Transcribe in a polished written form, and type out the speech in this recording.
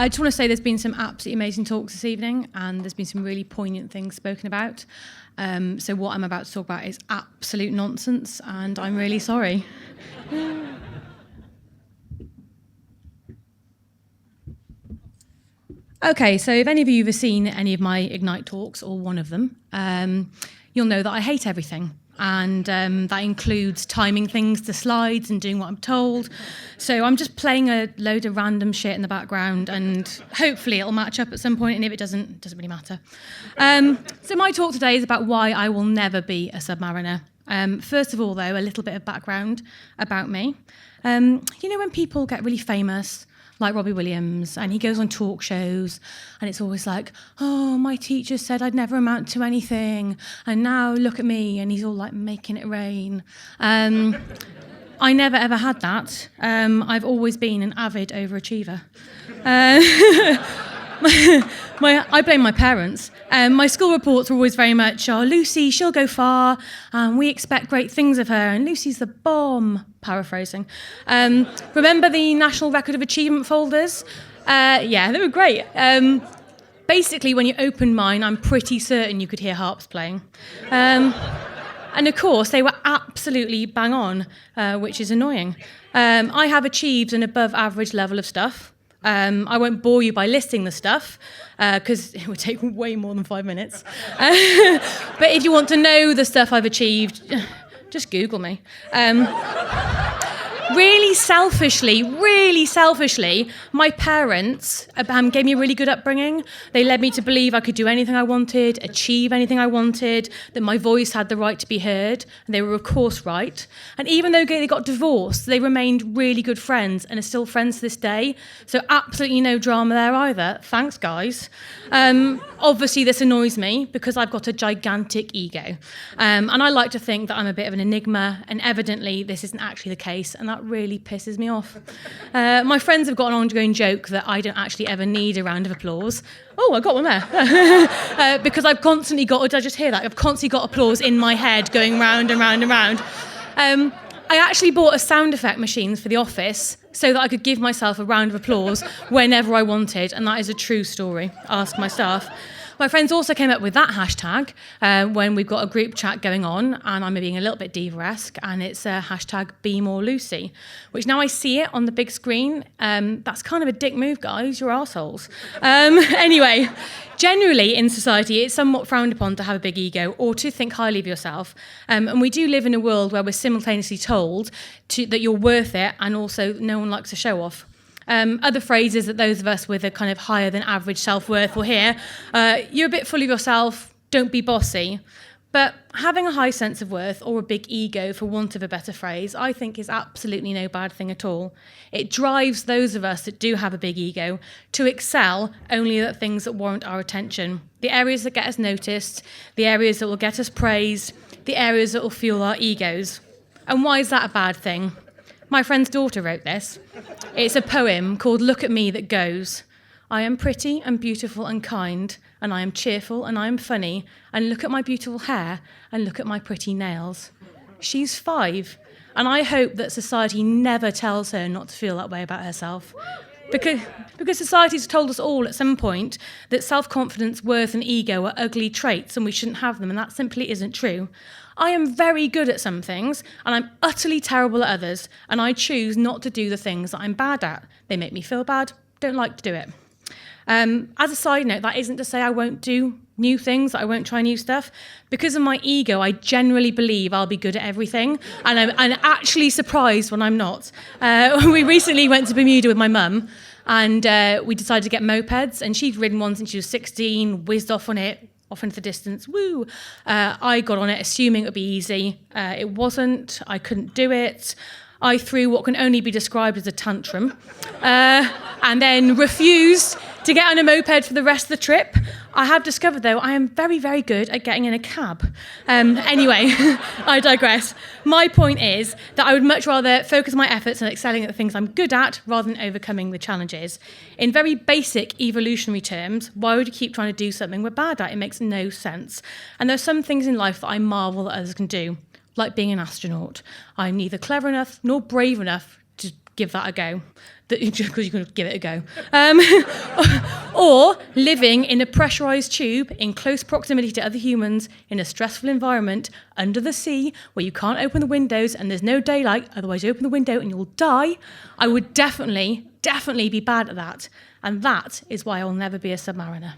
I just want to say there's been some absolutely amazing talks this evening, and there's been some really poignant things spoken about. So what I'm about to talk about is absolute nonsense, and I'm really sorry. Okay, so if any of you have seen any of my Ignite talks, or one of them, you'll know that I hate everything. And that includes timing things to slides and doing what I'm told. So I'm just playing a load of random shit in the background, and hopefully it'll match up at some point, and if it doesn't really matter. So my talk today is about why I will never be a Submariner. First of all, though, a little bit of background about me. You know when people get really famous, like Robbie Williams, and he goes on talk shows, and it's always like, oh, my teacher said I'd never amount to anything, and now look at me, and he's all like making it rain. I never ever had that. I've always been an avid overachiever. I blame my parents. My school reports were always very much, oh, Lucy, she'll go far, and we expect great things of her, and Lucy's the bomb, paraphrasing. Remember the National Record of Achievement folders? Yeah, they were great. Basically, when you opened mine, I'm pretty certain you could hear harps playing. And of course, they were absolutely bang on, which is annoying. I have achieved an above average level of stuff. I won't bore you by listing the stuff, because it would take way more than 5 minutes. But if you want to know the stuff I've achieved, just Google me. Really selfishly, my parents gave me a really good upbringing. They led me to believe I could do anything I wanted, achieve anything I wanted, that my voice had the right to be heard, and they were of course right. And even though they got divorced, they remained really good friends and are still friends to this day. So absolutely no drama there either. Thanks, guys. Obviously this annoys me because I've got a gigantic ego. And I like to think that I'm a bit of an enigma, and evidently this isn't actually the case, and that really pisses me off. My friends have got an ongoing joke that I don't actually ever need a round of applause. Oh, I got one there. Because I've constantly got, did I just hear that? I've constantly got applause in my head going round and round and round. I actually bought a sound effect machine for the office so that I could give myself a round of applause whenever I wanted, and that is a true story. Ask my staff. My friends also came up with that hashtag when we've got a group chat going on, and I'm being a little bit diva-esque, and it's a hashtag Be More Lucy, which now I see it on the big screen. That's kind of a dick move, guys. You're arseholes. Anyway, generally in society, it's somewhat frowned upon to have a big ego or to think highly of yourself. And we do live in a world where we're simultaneously told that you're worth it, and also no one likes to show off. Other phrases that those of us with a kind of higher than average self-worth will hear, you're a bit full of yourself, don't be bossy. But having a high sense of worth, or a big ego for want of a better phrase, I think is absolutely no bad thing at all. It drives those of us that do have a big ego to excel only at things that warrant our attention. The areas that get us noticed, the areas that will get us praised, the areas that will fuel our egos. And why is that a bad thing? My friend's daughter wrote this. It's a poem called Look at Me that goes, I am pretty and beautiful and kind, and I am cheerful and I am funny, and look at my beautiful hair and look at my pretty nails. She's 5, and I hope that society never tells her not to feel that way about herself. Because society's told us all at some point that self-confidence, worth and ego are ugly traits and we shouldn't have them, and that simply isn't true. I am very good at some things, and I'm utterly terrible at others, and I choose not to do the things that I'm bad at. They make me feel bad, don't like to do it. As a side note, that isn't to say I won't do new things, that I won't try new stuff. Because of my ego, I generally believe I'll be good at everything, and I'm actually surprised when I'm not. We recently went to Bermuda with my mum, and we decided to get mopeds, and she'd ridden one since she was 16, whizzed off on it, off into the distance, woo. I got on it assuming it would be easy. It wasn't, I couldn't do it. I threw what can only be described as a tantrum, and then refused to get on a moped for the rest of the trip. I have discovered, though, I am very, very good at getting in a cab. Anyway, I digress. My point is that I would much rather focus my efforts on excelling at the things I'm good at rather than overcoming the challenges. In very basic evolutionary terms, why would you keep trying to do something we're bad at? It makes no sense. And there are some things in life that I marvel that others can do, like being an astronaut. I'm neither clever enough nor brave enough to give that a go. because you can give it a go. Or living in a pressurised tube in close proximity to other humans in a stressful environment under the sea where you can't open the windows and there's no daylight, otherwise you open the window and you'll die. I would definitely be bad at that. And that is why I'll never be a submariner.